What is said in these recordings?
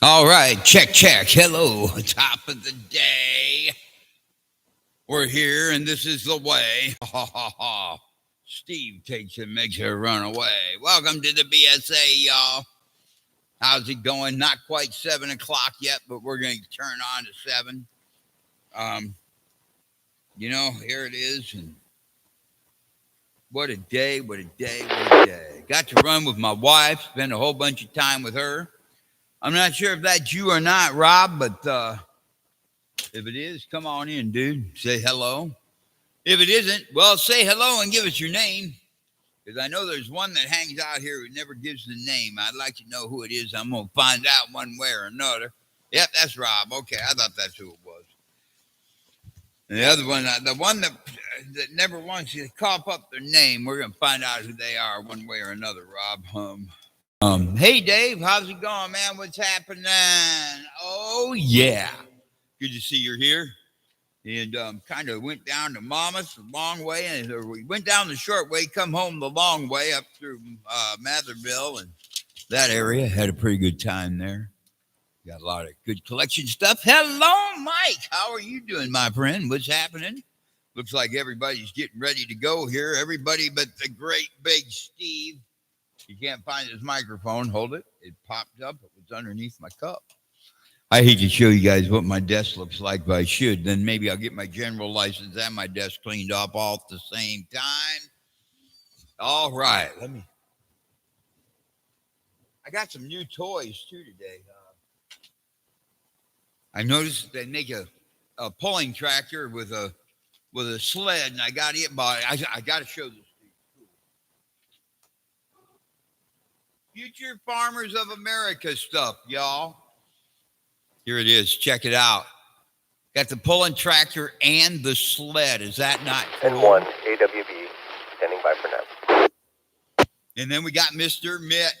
All right, check, check. Hello, top of the day. We're here, and this is the way. Ha ha ha. Steve takes and makes her run away. Welcome to the BSA, y'all. How's it going? Not quite 7 o'clock yet, but we're going to turn on to 7. Um, here it is, and what a day! What a day! What a day! Got to run with my wife. Spend a whole bunch of time with her. I'm not sure if that's you or not, Rob, but if it is, come on in, dude. Say hello. If it isn't, well, say hello and give us your name. Because I know there's one that hangs out here who never gives the name. I'd like to know who it is. I'm going to find out one way or another. Yep, that's Rob. Okay, I thought that's who it was. And the other one, the one that never wants you to cough up their name, we're going to find out who they are one way or another, Rob. Hey, Dave, how's it going, man? What's happening? Oh, yeah. Good to see you're here. And kind of went down to Monmouth the long way, and we went down the short way, come home the long way up through Matherville and that area. Had a pretty good time there. Got a lot of good collection stuff. Hello, Mike. How are you doing, my friend? What's happening? Looks like everybody's getting ready to go here. Everybody but the great big Steve. He can't find his microphone. Hold it. It popped up. It was underneath my cup. I hate to show you guys what my desk looks like, but I should. Then maybe I'll get my general license and my desk cleaned up all at the same time. All right. I got some new toys too today. I noticed they make a pulling tractor with a sled, and I got it. But I got to show this to you. Future Farmers of America stuff, y'all. Here it is. Check it out. Got the pulling tractor and the sled. Is that not cool? N1 AWB, standing by for now. And then we got Mr. Mitt.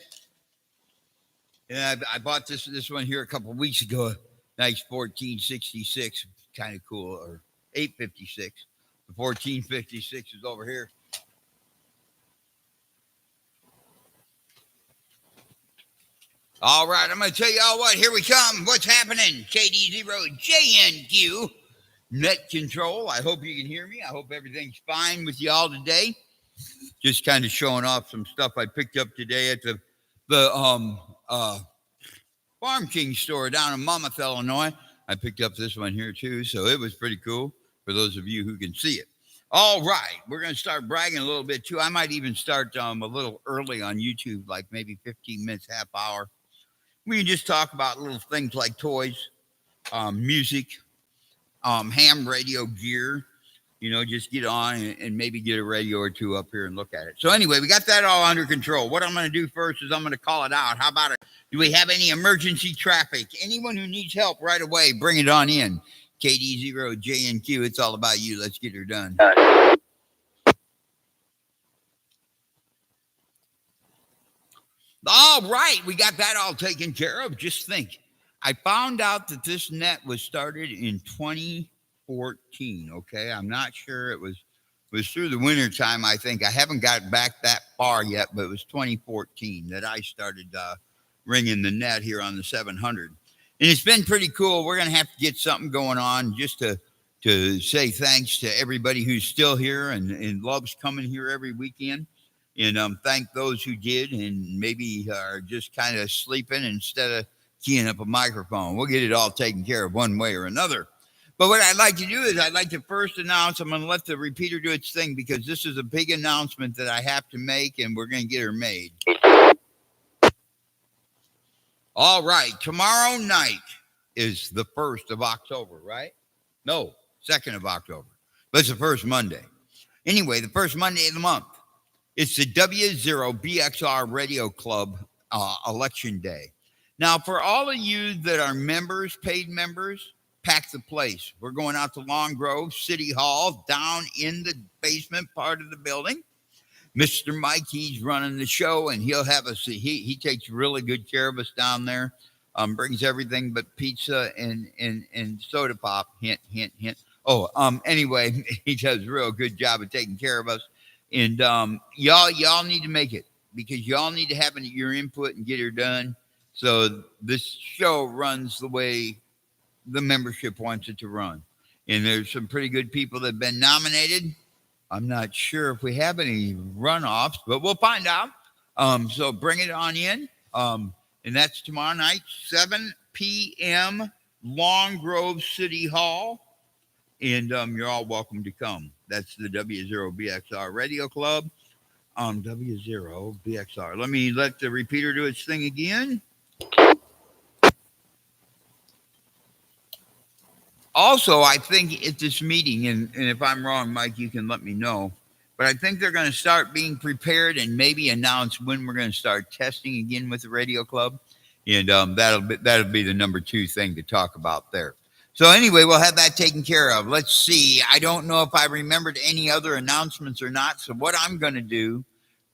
And I bought this one here a couple of weeks ago. Nice 1466. Kind of cool. Or 856. The 1456 is over here. All right, I'm going to tell you all what. Here we come. What's happening? KD0JNQ, net control. I hope you can hear me. I hope everything's fine with y'all today. Just kind of showing off some stuff I picked up today at the Farm King store down in Monmouth, Illinois. I picked up this one here too, so it was pretty cool for those of you who can see it. All right, we're going to start bragging a little bit too. I might even start a little early on YouTube, like maybe 15 minutes, half hour. We can just talk about little things like toys, music, ham radio gear. Just get on and maybe get a radio or two up here and look at it. So anyway, we got that all under control. What I'm going to do first is I'm going to call it out. How about it? Do we have any emergency traffic? Anyone who needs help right away, bring it on in. KD0JNQ, it's all about you. Let's get her done. All right, we got that all taken care of. Just think, I found out that this net was started in 2014. Okay, I'm not sure it was through the winter time. I think I haven't got back that far yet, but it was 2014 that I started ringing the net here on the 700, and it's been pretty cool. We're gonna have to get something going on just to say thanks to everybody who's still here and loves coming here every weekend. And thank those who did and maybe are just kind of sleeping instead of keying up a microphone. We'll get it all taken care of one way or another. But what I'd like to do is I'd like to first announce, I'm going to let the repeater do its thing because this is a big announcement that I have to make, and we're going to get her made. All right. Tomorrow night is the 1st of October, right? No, 2nd of October. But it's the first Monday. Anyway, the first Monday of the month. It's the W0BXR Radio Club election day. Now, for all of you that are members, paid members, pack the place. We're going out to Long Grove City Hall, down in the basement part of the building. Mr. Mike, he's running the show, and he'll have us. He takes really good care of us down there. Brings everything but pizza and soda pop. Hint, hint, hint. Anyway, he does a real good job of taking care of us. And y'all need to make it because y'all need to have your input and get her done. So this show runs the way the membership wants it to run. And there's some pretty good people that have been nominated. I'm not sure if we have any runoffs, but we'll find out. So bring it on in. And that's tomorrow night, 7 p.m., Long Grove City Hall. And you're all welcome to come. That's the W0BXR Radio Club. W0BXR. Let the repeater do its thing again. Also, I think at this meeting, and if I'm wrong, Mike, you can let me know, but I think they're going to start being prepared and maybe announce when we're going to start testing again with the radio club. And that'll be the number 2 thing to talk about there. So anyway, we'll have that taken care of. Let's see. I don't know if I remembered any other announcements or not. So what I'm going to do,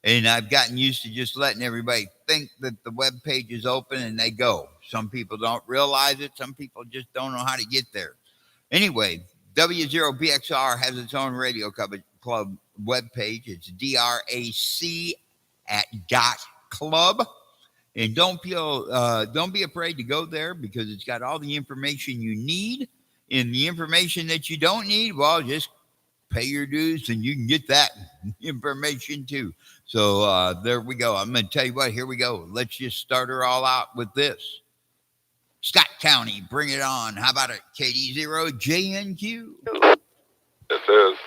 and I've gotten used to just letting everybody think that the web page is open and they go. Some people don't realize it. Some people just don't know how to get there. Anyway, W0BXR has its own radio club webpage. It's DRAC@.club. And don't be afraid to go there because it's got all the information you need. And the information that you don't need, well, just pay your dues and you can get that information too. So there we go. I'm going to tell you what, here we go. Let's just start her all out with this. Scott County, bring it on. How about it? KD0JNQ. This is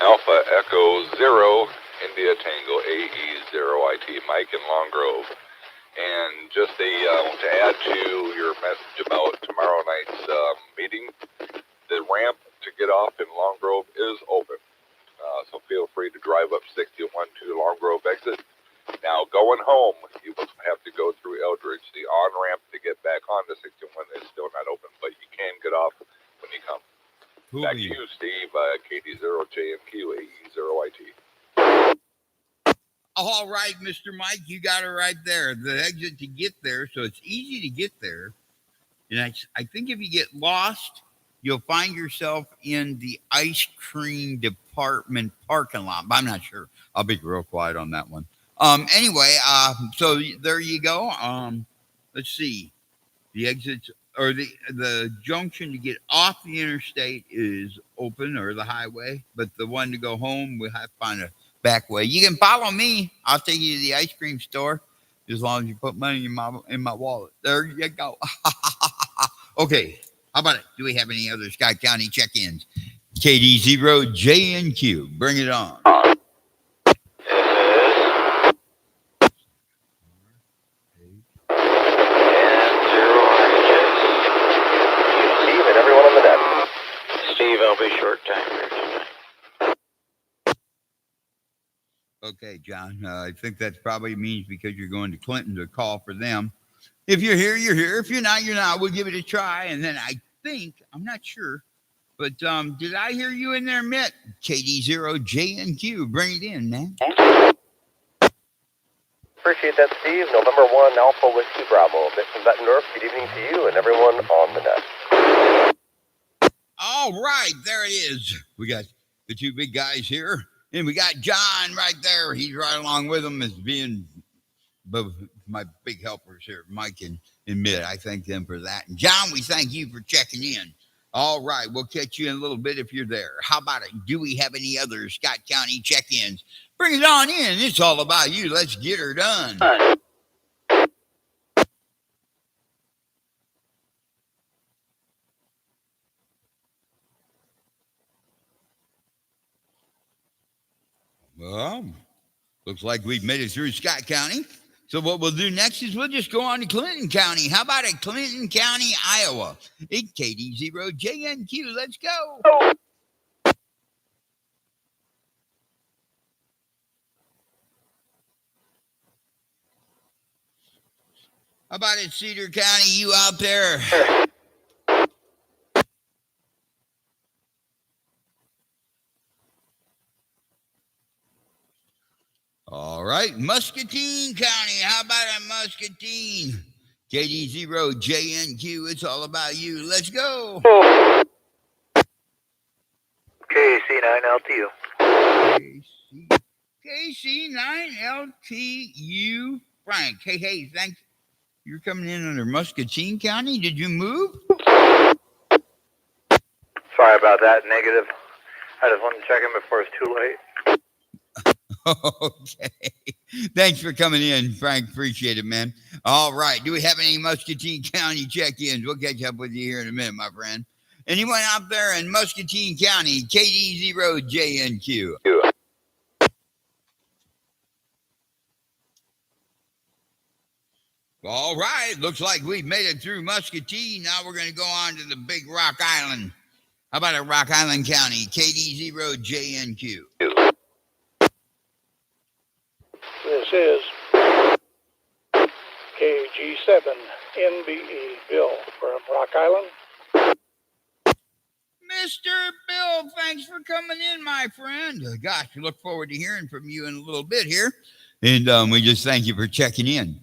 Alpha Echo 0 India Tango AE0IT Mike in Long Grove. And just to add to your message about tomorrow night's meeting, the ramp to get off in Long Grove is open. So feel free to drive up 61 to the Long Grove exit. Now, going home, you will have to go through Eldridge. The on-ramp to get back onto 61 is still not open, but you can get off when you come. Cool. Back to you, Steve, KD0JNQ AE0IT. All right, Mr. Mike, you got it right there. The exit to get there, so it's easy to get there. And I think if you get lost, you'll find yourself in the ice cream department parking lot. But I'm not sure. I'll be real quiet on that one. Anyway, so there you go. Let's see. The exits or the junction to get off the interstate is open, or the highway, but the one to go home, we'll have to find a back way. You can follow me. I'll take you to the ice cream store as long as you put money in my wallet. There you go. Okay. How about it? Do we have any other Scott County check-ins? KD0JNQ. Bring it on. Steve and everyone on the net. Steve, I'll be short time here tonight. Okay, John. I think that probably means because you're going to Clinton to call for them. If you're here, you're here. If you're not, you're not. We'll give it a try. And then I think, I'm not sure, but did I hear you in there, Mitt? KD0JNQ. Bring it in, man. Appreciate that, Steve. November 1, Alpha Whiskey Bravo. Mitt from Bettendorf, good evening to you and everyone on the net. All right, there it is. We got the 2 big guys here, and we got John right there. He's right along with them as being my big helpers here, Mike and Mitt. I thank them for that. And John, we thank you for checking in. All right, we'll catch you in a little bit if you're there. How about it? Do we have any other Scott County check-ins? Bring it on in. It's all about you. Let's get her done. Well, looks like we've made it through Scott County. So what we'll do next is we'll just go on to Clinton County. How about it? Clinton County, Iowa. It's KD0JNQ. Let's go. How about it, Cedar County? You out there? All right, Muscatine County. How about it, Muscatine? KD0JNQ. It's all about you. Let's go. KC9LTU. KC9LTU. Frank. Hey, thanks. You're coming in under Muscatine County. Did you move? Sorry about that. Negative. I just wanted to check in before it's too late. Okay. Thanks for coming in, Frank. Appreciate it, man. All right. Do we have any Muscatine County check-ins? We'll catch up with you here in a minute, my friend. Anyone out there in Muscatine County? KD0JNQ. All right. Looks like we've made it through Muscatine. Now we're going to go on to the Big Rock Island. How about it, Rock Island County? KD0JNQ. This is KG7NBE Bill from Rock Island. Mr. Bill, thanks for coming in, my friend. Gosh, we look forward to hearing from you in a little bit here. And we just thank you for checking in.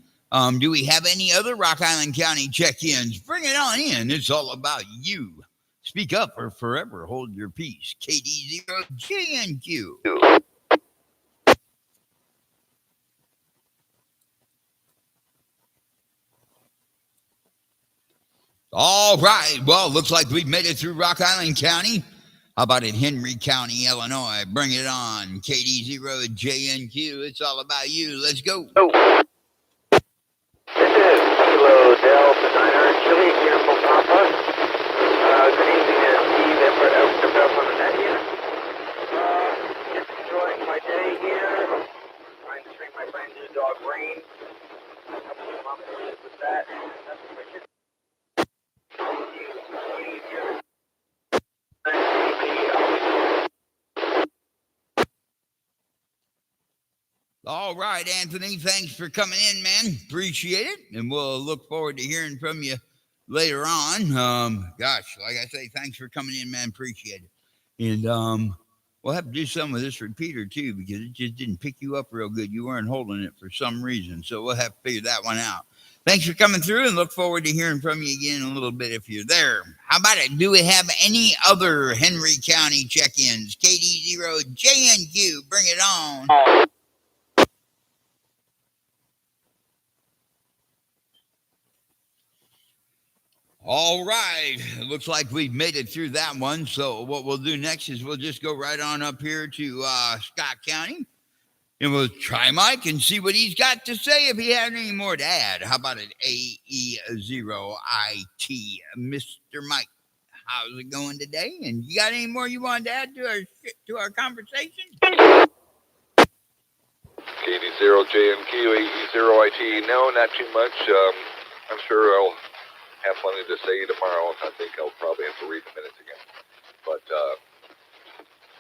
Do we have any other Rock Island County check-ins? Bring it on in. It's all about you. Speak up or forever hold your peace. KD0JNQ. All right. Well, looks like we've made it through Rock Island County. How about it, Henry County, Illinois? Bring it on. KD0JNQ. It's all about you. Let's go. Oh. This is Kilo Delta 9 Chili here from Papa. Good evening, Steve Everett out to Bell on the net here. Just enjoying my day here. Trying to train my brand new dog Rain. A couple of months with that. That's what we All right, Anthony, thanks for coming in, man. Appreciate it. And we'll look forward to hearing from you later on. Gosh, like I say, thanks for coming in, man. Appreciate it. And we'll have to do some with this repeater, too, because it just didn't pick you up real good. You weren't holding it for some reason. So we'll have to figure that one out. Thanks for coming through and look forward to hearing from you again in a little bit if you're there. How about it? Do we have any other Henry County check-ins? KD0JNQ, bring it on. All right. It looks like we've made it through that one. So what we'll do next is we'll just go right on up here to Scott County. And we'll try Mike and see what he's got to say if he had any more to add. How about it, AE0IT, Mr. Mike? How's it going today? And you got any more you wanted to add to our conversation? KD0JNQ, AE0IT. No, not too much. I'm sure I'll have plenty to say tomorrow. I think I'll probably have to read the minutes again. But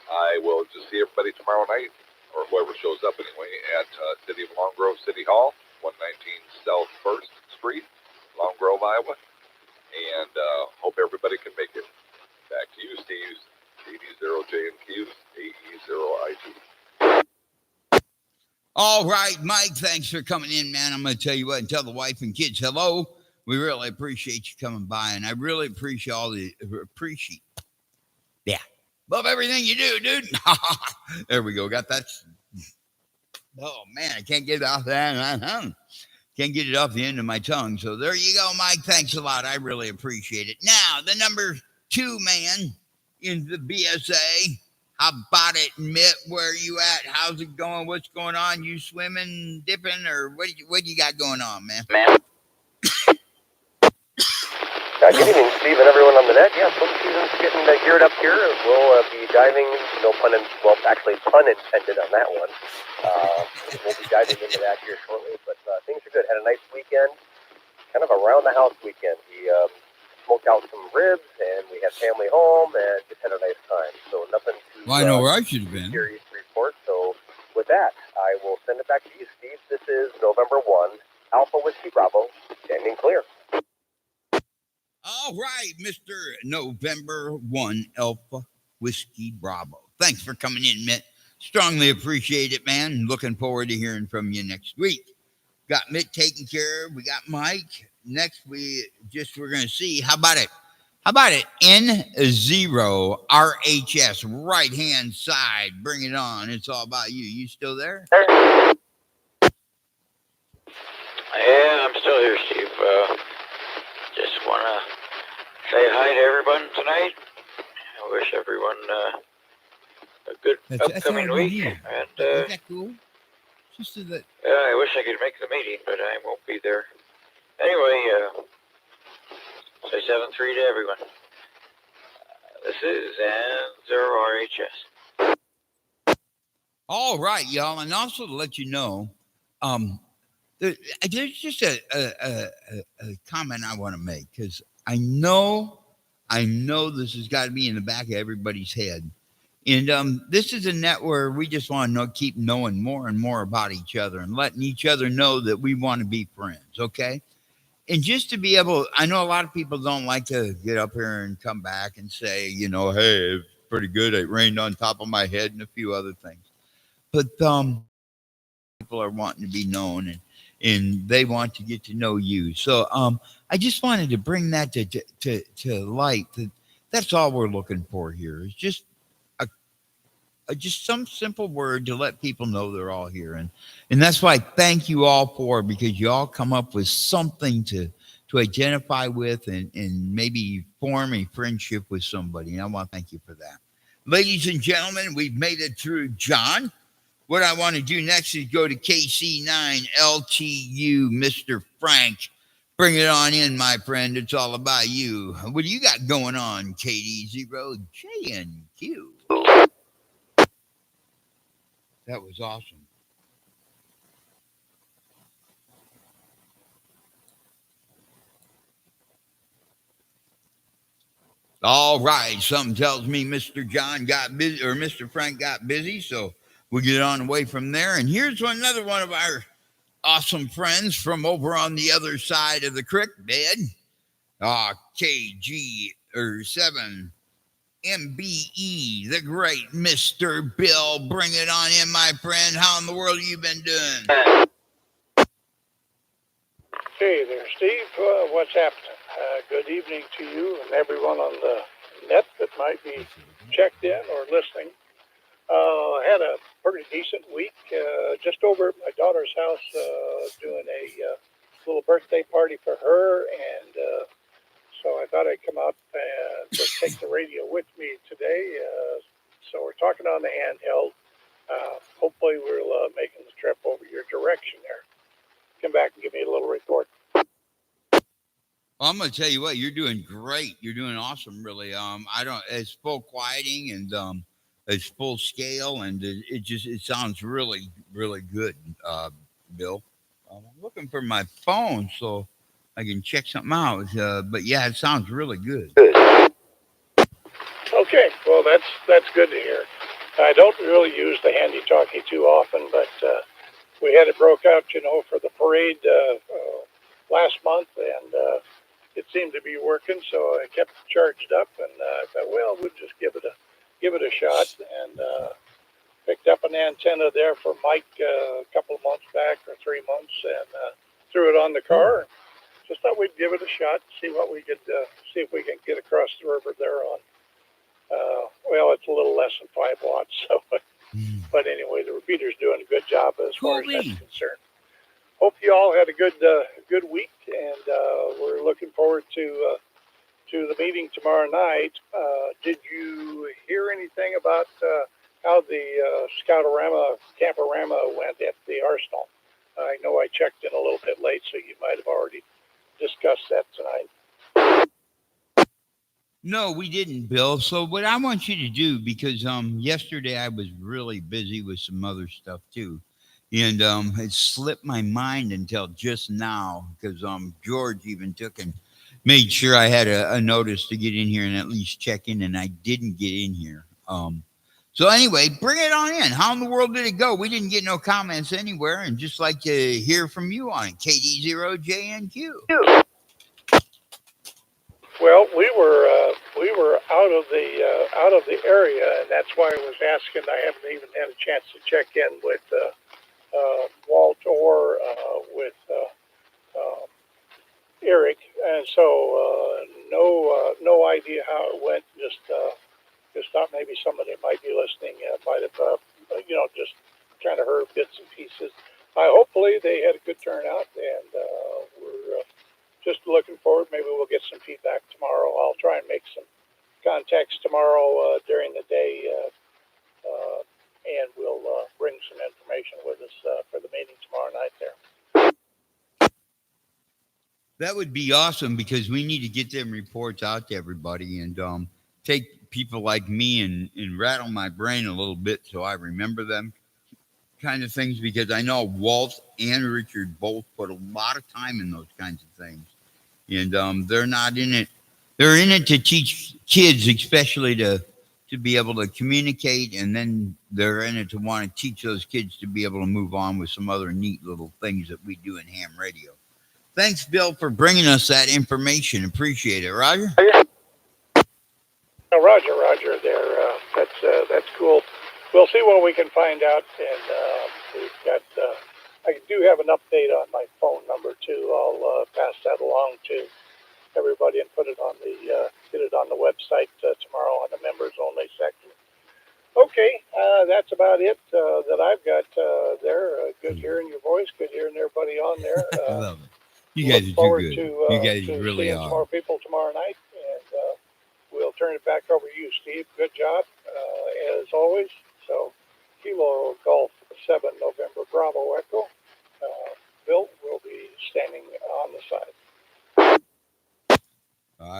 I will just see everybody tomorrow night, or whoever shows up anyway, at City of Long Grove City Hall, 119 South 1st Street, Long Grove, Iowa. And hope everybody can make it. Back to you, Steve. KD0JNQ, AE0IT. All right, Mike, thanks for coming in, man. I'm going to tell you what, and tell the wife and kids hello. We really appreciate you coming by, and I really appreciate love everything you do, dude. There we go. Got that. Oh, man, I can't get it off that. Can't get it off the end of my tongue. So there you go, Mike. Thanks a lot. I really appreciate it. Now, the number 2 man in the BSA. How about it, Mitt? Where are you at? How's it going? What's going on? You swimming, dipping, or what you got going on, man? Good evening, Steve, and everyone on the net. Yeah, swim season's getting geared up here. We'll be diving, pun intended on that one. We'll be diving into that here shortly, but things are good. Had a nice weekend, kind of a round-the-house weekend. We smoked out some ribs, and we had family home, and just had a nice time. So nothing too well, I know where I should have been. serious to report. So with that, I will send it back to you, Steve. This is November 1, Alpha Whiskey Bravo, standing clear. All right, Mr. November 1 Alpha Whiskey Bravo. Thanks for coming in, Mitt. Strongly appreciate it, man. Looking forward to hearing from you next week. Got Mitt taken care of. We got Mike. Next, we're going to see. How about it? N0 RHS, right-hand side. Bring it on. It's all about you. You still there? Yeah, I'm still here, Steve. Just want to say hi to everyone tonight. I wish everyone a good That's all upcoming we week. need. And Is that cool? Just so that. I wish I could make the meeting, but I won't be there. Anyway, say 7-3 to everyone. This is N0RHS. All right, y'all, and also to let you know, there's just a comment I want to make because I know this has got to be in the back of everybody's head, and this is a net where we just want to keep knowing more and more about each other and letting each other know that we want to be friends, okay? And just to be able, I know a lot of people don't like to get up here and come back and say, hey, it's pretty good. It rained on top of my head and a few other things. But people are wanting to be known and they want to get to know you. So I just wanted to bring that to light. That's all we're looking for here. It's just just some simple word to let people know they're all here. And that's why I thank you all for, because you all come up with something to identify with and maybe form a friendship with somebody. And I want to thank you for that. Ladies and gentlemen, we've made it through John. What I want to do next is go to KC9LTU, Mr. Frank. Bring it on in, my friend. It's all about you. What do you got going on, KD0JNQ? That was awesome. All right. Something tells me Mr. John got busy, or Mr. Frank got busy, so we'll get on away from there. And here's another one of our awesome friends from over on the other side of the creek bed. KG or 7 MBE, the great Mr. Bill. Bring it on in, my friend. How in the world have you been doing? Hey there, Steve. What's happening? Good evening to you and everyone on the net that might be checked in or listening. Had a pretty decent week. Just over at my daughter's house, doing a little birthday party for her, and so I thought I'd come out and just take the radio with me today. So we're talking on the handheld. Hopefully, we're making the trip over your direction there. Come back and give me a little report. Well, I'm going to tell you what, you're doing great. You're doing awesome, really. It's full quieting and it's full scale, and it sounds really, really good, Bill. I'm looking for my phone so I can check something out. But yeah, it sounds really good. Okay, well that's good to hear. I don't really use the handy talkie too often, but we had it broke out, for the parade last month, and it seemed to be working, so I kept it charged up, and I thought, well, we'll just give it a shot, and picked up an antenna there for Mike a couple of months back, or 3 months, and threw it on the car. Just thought we'd give it a shot, see what we could, see if we can get across the river there on. Well, it's a little less than 5 watts, so. But anyway, the repeater's doing a good job as far as that's concerned. Hope you all had a good week, and we're looking forward to the meeting tomorrow night. Did you hear anything about how the Scoutorama, Camporama went at the Arsenal? I know I checked in a little bit late, so you might have already discussed that tonight. No, we didn't, Bill. So what I want you to do, because yesterday I was really busy with some other stuff too, and it slipped my mind until just now, because George even took and made sure I had a notice to get in here and at least check in, and I didn't get in here. So anyway, bring it on in. How in the world did it go? We didn't get no comments anywhere, and just like to hear from you on it. KD0JNQ. Well, we were out of the area, and that's why I was asking. I haven't even had a chance to check in with Walt or with Eric, and so no idea how it went. Just thought maybe somebody might be listening. Might have just kind of heard bits and pieces. hopefully they had a good turnout, and we're just looking forward. Maybe we'll get some feedback tomorrow. I'll try and make some contacts tomorrow during the day, and we'll bring some information with us for the meeting tomorrow night there. That would be awesome because we need to get them reports out to everybody and take people like me and rattle my brain a little bit so I remember them kind of things, because I know Walt and Richard both put a lot of time in those kinds of things. And they're not in it. They're in it to teach kids, especially to be able to communicate, and then they're in it to want to teach those kids to be able to move on with some other neat little things that we do in ham radio. Thanks, Bill, for bringing us that information. Appreciate it. Roger? Roger there. That's cool. We'll see what we can find out, and we've got. I do have an update on my phone number too. I'll pass that along to everybody and put it on get it on the website tomorrow on the members only section. Okay, that's about it that I've got there. Good hearing your voice. Good hearing everybody on there. I love it. You guys are too good. You guys really seeing are. Some more people tomorrow night, and we'll turn it back over to you, Steve. Good job, as always. So, Kilo Golf 7 November Bravo Echo. Bill will be standing on the side.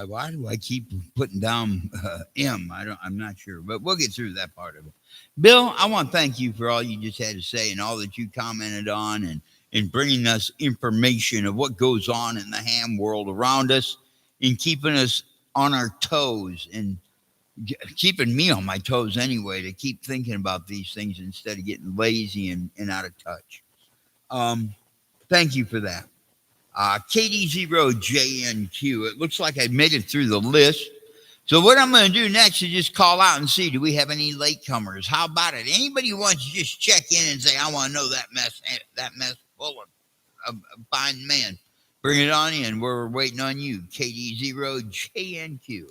Why do I keep putting down M? I'm not sure, but we'll get through that part of it. Bill, I want to thank you for all you just had to say and all that you commented on, and bringing us information of what goes on in the ham world around us, and keeping us on our toes, and keeping me on my toes anyway, to keep thinking about these things instead of getting lazy and out of touch. Thank you for that. KD0JNQ. It looks like I made it through the list. So what I'm going to do next is just call out and see, do we have any latecomers? How about it? Anybody who wants to just check in and say, I want to know that mess full of fine men. Bring it on in. We're waiting on you. KD0JNQ.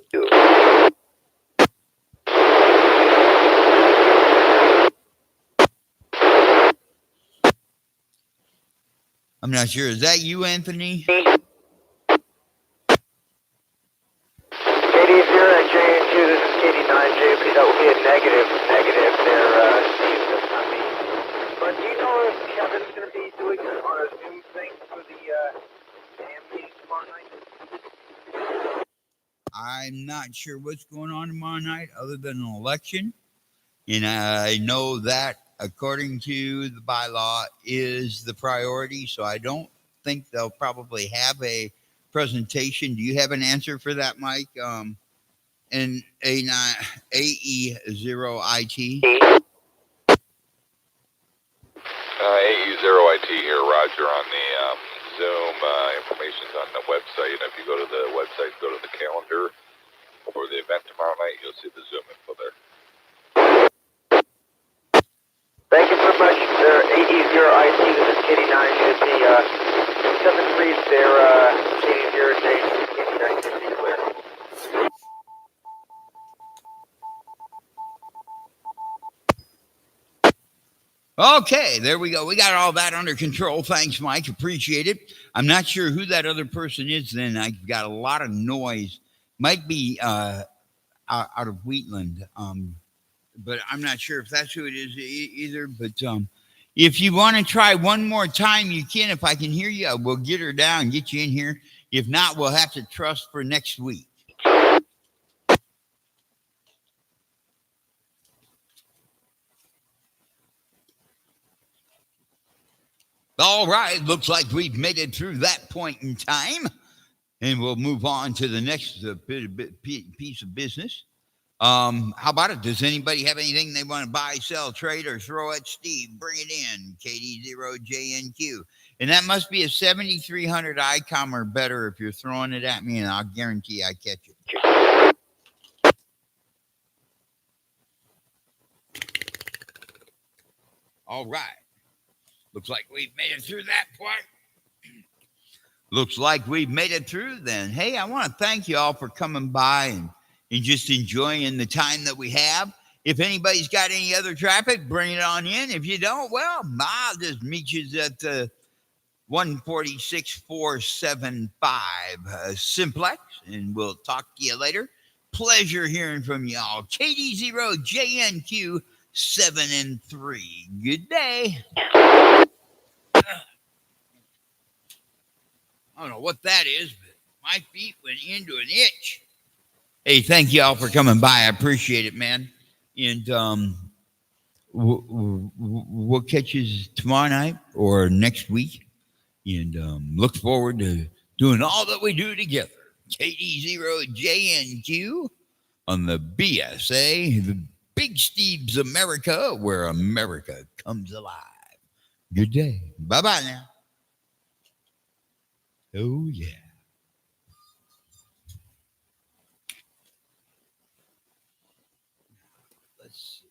I'm not sure. Is that you, Anthony? KD0JNQ, this is KD9JP. That would be a negative there, Steve. That's not me. But do you know if Kevin's going to be doing it on a Zoom thing for the AM meeting tomorrow night? I'm not sure what's going on tomorrow night other than an election. And I know that, according to the bylaw, is the priority. So I don't think they'll probably have a presentation. Do you have an answer for that, Mike? And AE0IT? AE0IT here, Roger, on the Zoom. Information's on the website. If you go to the website, go to the calendar for the event tomorrow night, you'll see the Zoom info there. Thank you very much, AE0IT. This is KD9JP. 73 there, KD0JP, KD9JP clear. Okay, there we go. We got all that under control. Thanks, Mike. Appreciate it. I'm not sure who that other person is then. I've got a lot of noise. Might be out of Wheatland. But I'm not sure if that's who it is either. But if you want to try one more time, you can. If I can hear you, we'll get her down, get you in here. If not, we'll have to trust for next week. All right, looks like we've made it through that point in time. And we'll move on to the next piece of business. How about it? Does anybody have anything they want to buy, sell, trade, or throw at Steve? Bring it in, KD0JNQ. And that must be a 7300 ICOM or better if you're throwing it at me, and I'll guarantee I catch it. All right. Looks like we've made it through that part. Looks like we've made it through then. Hey, I want to thank you all for coming by and just enjoying the time that we have. If anybody's got any other traffic, bring it on in. If you don't, well, I'll just meet you at 146475 Simplex, and we'll talk to you later. Pleasure hearing from y'all. KD0JNQ 7 and 3. Good day. I don't know what that is, but my feet went into an itch. Hey, thank y'all for coming by. I appreciate it, man. And we'll catch you tomorrow night or next week. And look forward to doing all that we do together. KD0JNQ on the BSA, the Big Steve's America, where America comes alive. Good day. Bye-bye now. Oh, yeah. Let's see.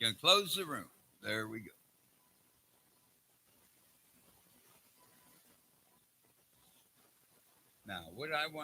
Gonna close the room. There we go. Now, what I want